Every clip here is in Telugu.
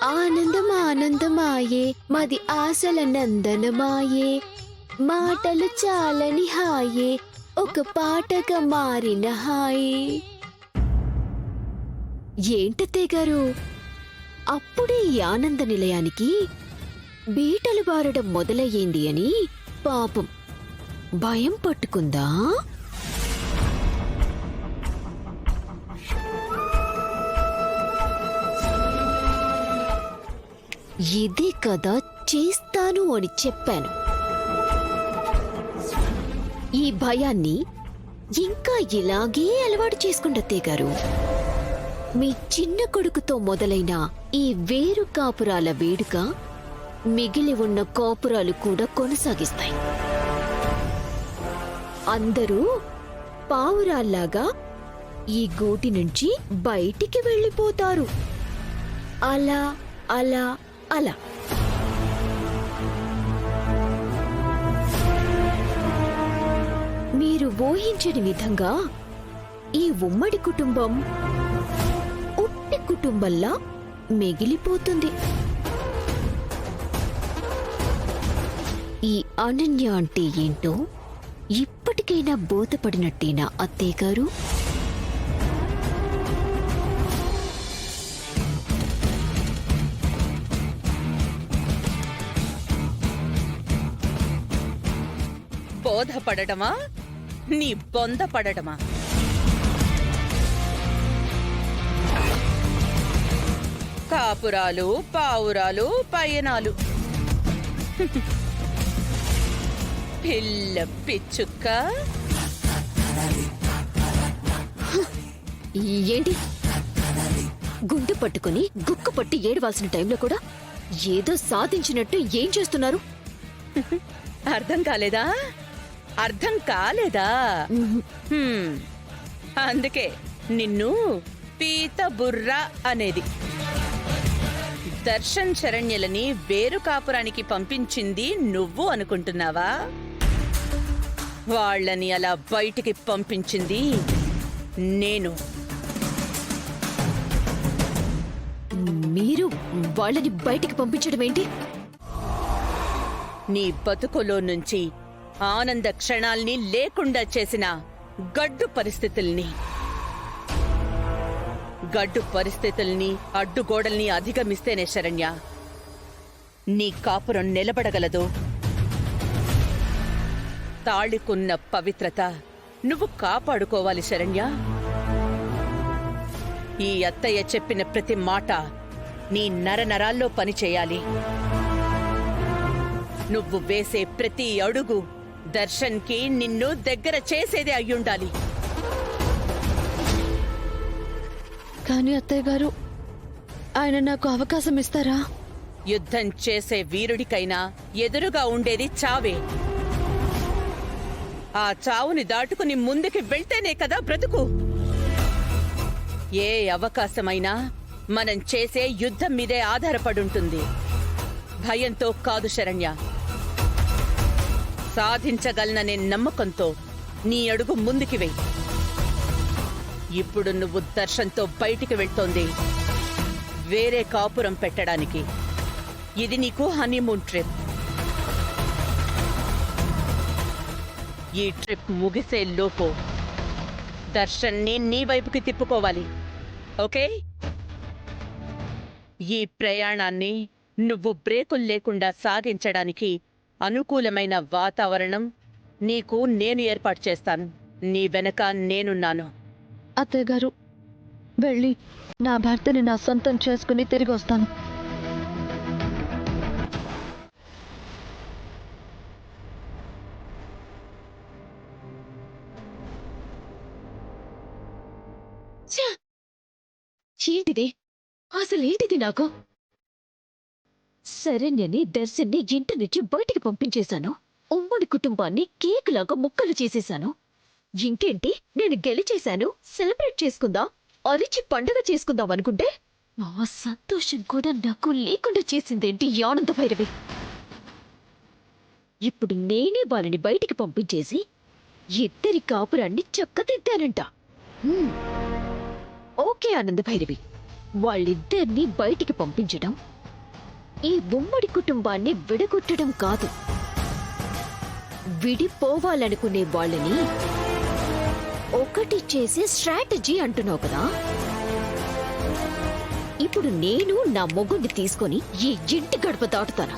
ఆనందం ఆనందమాయే మాది ఆశల నందనమాయే మాటలు చాలని హాయే ఒక పాటగా మారిన హాయే. ఏంటత్తయ్య గారు, అప్పుడే ఈ ఆనంద నిలయానికి బీటలు బారడం మొదలయ్యింది అని పాపం భయం పట్టుకుందా? ఇదే కదా చేస్తాను అని చెప్పాను. ఈ భయాన్ని ఇంకా ఇలాగే అలవాటు చేసుకుంటత్తయ్య గారు. మీ చిన్న కొడుకుతో మొదలైన ఈ వేరు కాపురాల వేడుక మిగిలి ఉన్న కాపురాలు కూడా కొనసాగిస్తాయి. అందరూ పావురాల్లాగా ఈ గూటి నుంచి బయటికి వెళ్ళిపోతారు. అలా అలా అలా. మీరు ఊహించని విధంగా ఈ ఉమ్మడి కుటుంబం ఉట్టి కుటుంబంలా మిగిలిపోతుంది. ఈ అనన్య అంటే ఏంటో ఇప్పటికైనా బోధపడినట్టేనా అత్తయ్య గారు? బోధపడటమా, నీ బొందపడటమా? కాపురాలు, పావురాలు, పయనాలు. పిల్ల పిచ్చుక్క. ఏంటి గుండె పట్టుకుని గుక్క పట్టి ఏడవాల్సిన టైంలో కూడా ఏదో సాధించినట్టు ఏం చేస్తున్నారు? అర్థం కాలేదా? అర్థం కాలేదా? అందుకే నిన్ను పీత బుర్ర అనేది. దర్శన్ శరణ్యలని వేరు కాపురానికి పంపించింది నువ్వు అనుకుంటున్నావా? వాళ్ళని అలా బయటికి పంపించింది నేను. మీరు వాళ్ళని బయటికి పంపించడం ఏంటి? నీ బతుకులో నుంచి ఆనంద క్షణాల్ని లేకుండా చేసిన గడ్డు పరిస్థితుల్ని అడ్డుగోడల్ని అధిగమిస్తేనే శరణ్య నీ కాపురం నిలబడగలదు. తాళికున్న పవిత్రత నువ్వు కాపాడుకోవాలి శరణ్య. ఈ అత్తయ్య చెప్పిన ప్రతి మాట నీ నరనరాల్లో పనిచేయాలి. నువ్వు వేసే ప్రతి అడుగు దర్శన్కి నిన్ను దగ్గర చేసేదే అయ్యుండాలి. కానీ అత్తయ్య గారు, ఆయన నాకు అవకాశం ఇస్తారా? యుద్ధం చేసే వీరుడికైనా ఎదురుగా ఉండేది చావే. ఆ చావుని దాటుకుని ముందుకి వెళ్తేనే కదా బ్రతుకు. ఏ అవకాశమైనా మనం చేసే యుద్ధం మీదే ఆధారపడుంటుంది. భయంతో కాదు శరణ్య. సాధించగలననే నమ్మకంతో నీ అడుగు ముందుకి వెయ్యి. ఇప్పుడు నువ్వు దర్శన్తో బయటికి వెళ్తోంది వేరే కాపురం పెట్టడానికి. ఇది నీకు హనీమూన్ ట్రిప్. ఈ ట్రిప్ ముగిసే లోపు దర్శన్ని నీ వైపుకి తిప్పుకోవాలి. ఓకే? ఈ ప్రయాణాన్ని నువ్వు బ్రేకులు లేకుండా సాగించడానికి అనుకూలమైన వాతావరణం నీకు నేను ఏర్పాటు చేస్తాను. నీ వెనక నేనున్నాను. అత్తయ్య గారు, వెళ్ళి నా భర్తని నా సొంతం చేసుకుని తిరిగి వస్తాను. ఏంటిది? అసలేంటిది? నాకు శరణ్యని దర్శన్ని ఇంటి నుంచి బయటికి పంపించేశాను. ఉమ్మడి కుటుంబాన్ని కేకులాగా ముక్కలు చేసేశాను. ఇంకేంటి, నేను గెలిచేశాను, సెలబ్రేట్ చేసుకుందాం, అరిచి పండగ చేసుకుందాం అనుకుంటే ఆ సంతోషం కూడా నాకు లేకుండా చేసిందేంటి ఈ ఆనంద భైరవి? ఇప్పుడు నేనే వాళ్ళని బయటికి పంపించేసి ఇద్దరి కాపురాన్ని చక్కదిద్దానంట. ఓకే ఆనంద భైరవి, వాళ్ళిద్దరినీ బయటికి పంపించడం ఈ ఉమ్మడి కుటుంబాన్ని విడగొట్టడం కాదు, విడిపోవాలనుకునే వాళ్ళని ఒకటి చేసే స్ట్రాటజీ అంటున్నావు కదా. ఇప్పుడు నేను నా మొగుడిని తీసుకొని ఈ ఇంటి గడప దాటుతాను.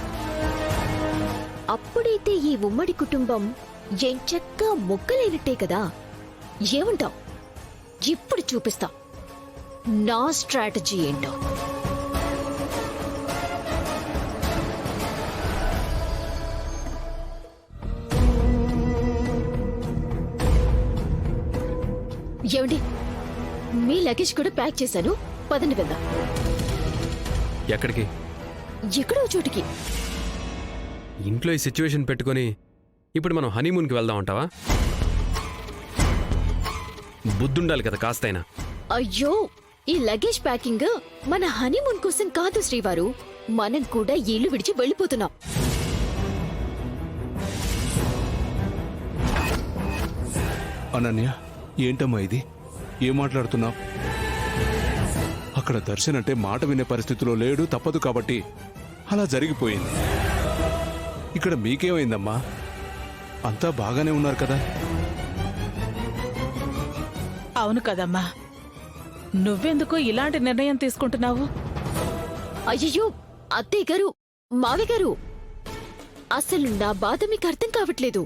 అప్పుడైతే ఈ ఉమ్మడి కుటుంబం ఎంచక్కా ముక్కలేనట్టే కదా. ఏమంటావ్? ఇప్పుడు చూపిస్తా నా స్ట్రాటజీ ఏంటో. ఏమండి, మీ లగేజ్ కూడా ప్యాక్ చేశాను, పదండి వెళ్దాం. ఎక్కడికి? ఎక్కడో చోటికి. ఇంట్లో ఈ సిచ్యువేషన్ పెట్టుకొని ఇప్పుడు మనం హనీమూన్కి వెళ్దాం అంటావా? బుద్ధుండాలి కదా కాస్తైనా. అయ్యో, ఈ లగేజ్ ప్యాకింగ్ మన హనీమూన్ కోసం కాదు శ్రీవారు, మనం కూడా ఇల్లు విడిచి వెళ్ళిపోతున్నాం. అనన్య, ఏంటమ్మా ఇది? ఏం మాట్లాడుతున్నావు? అక్కడ దర్శన్ అంటే మాట వినే పరిస్థితిలో లేడు, తప్పదు కాబట్టి అలా జరిగిపోయింది. ఇక్కడ మీకేమైందమ్మా? అంతా బాగానే ఉన్నారు కదా? అవును కదమ్మా, నువ్వెందుకు ఇలాంటి నిర్ణయం తీసుకుంటున్నావు? అయ్యయ్యో అత్తయ్య గారు, మావి గారు, అసలు నా బాధ మీకు అర్థం కావట్లేదు.